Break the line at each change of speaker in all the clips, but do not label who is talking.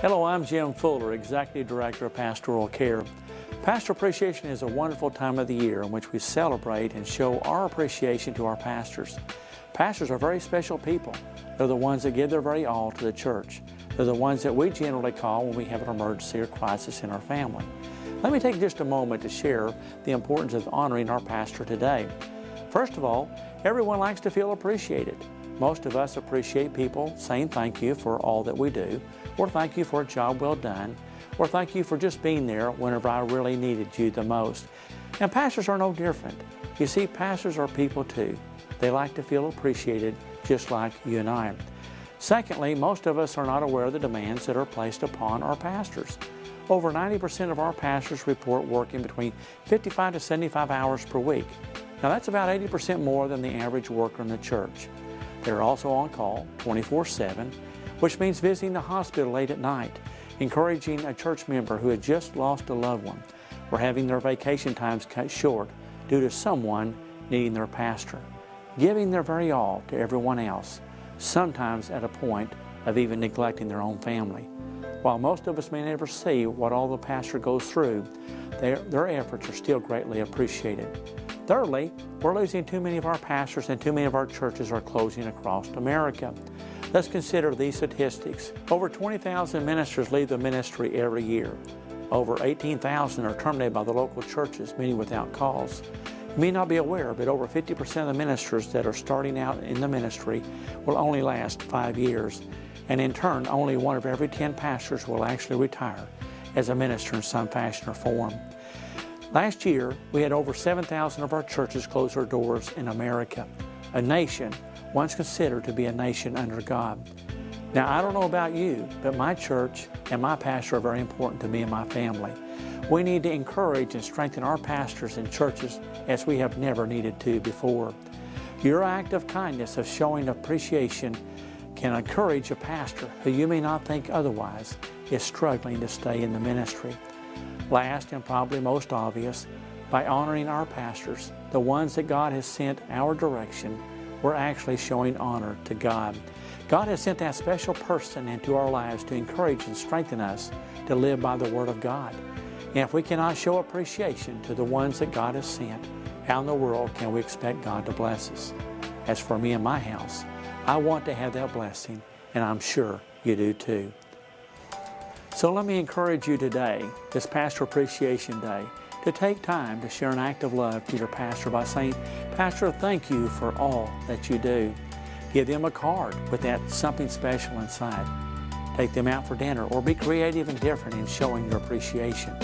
Hello, I'm Jim Fuller, Executive Director of Pastoral Care. Pastor Appreciation is a wonderful time of the year in which we celebrate and show our appreciation to our pastors. Pastors are very special people. They're the ones that give their very all to the church. They're the ones that we generally call when we have an emergency or crisis in our family. Let me take just a moment to share the importance of honoring our pastor today. First of all, everyone likes to feel appreciated. Most of us appreciate people saying thank you for all that we do, or thank you for a job well done, or thank you for just being there whenever I really needed you the most. And pastors are no different. You see, pastors are people too. They like to feel appreciated just like you and I. Secondly, most of us are not aware of the demands that are placed upon our pastors. Over 90% of our pastors report working between 55 to 75 hours per week. Now that's about 80% more than the average worker in the church. They're also on call 24/7, which means visiting the hospital late at night, encouraging a church member who had just lost a loved one, or having their vacation times cut short due to someone needing their pastor, giving their very all to everyone else, sometimes at a point of even neglecting their own family. While most of us may never see what all the pastor goes through, their efforts are still greatly appreciated. Thirdly, we're losing too many of our pastors and too many of our churches are closing across America. Let's consider these statistics. Over 20,000 ministers leave the ministry every year. Over 18,000 are terminated by the local churches, many without cause. You may not be aware, but over 50% of the ministers that are starting out in the ministry will only last 5 years. And in turn, only 1 of every 10 pastors will actually retire as a minister in some fashion or form. Last year, we had over 7,000 of our churches close their doors in America, a nation once considered to be a nation under God. Now, I don't know about you, but my church and my pastor are very important to me and my family. We need to encourage and strengthen our pastors and churches as we have never needed to before. Your act of kindness of showing appreciation can encourage a pastor who you may not think otherwise is struggling to stay in the ministry. Last and probably most obvious, by honoring our pastors, the ones that God has sent our direction, we're actually showing honor to God. God has sent that special person into our lives to encourage and strengthen us to live by the Word of God. And if we cannot show appreciation to the ones that God has sent, how in the world can we expect God to bless us? As for me and my house, I want to have that blessing, and I'm sure you do too. So let me encourage you today, this Pastor Appreciation Day, to take time to share an act of love to your pastor by saying, "Pastor, thank you for all that you do." Give them a card with that something special inside. Take them out for dinner, or be creative and different in showing your appreciation.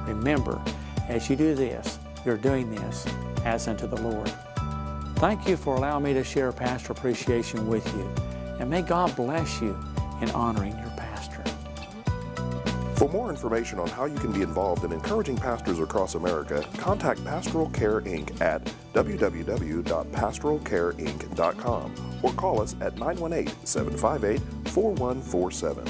Remember, as you do this, you're doing this as unto the Lord. Thank you for allowing me to share Pastor Appreciation with you, and may God bless you in honoring your pastor.
For more information on how you can be involved in encouraging pastors across America, contact Pastoral Care Inc. at www.pastoralcareinc.com or call us at 918-758-4147.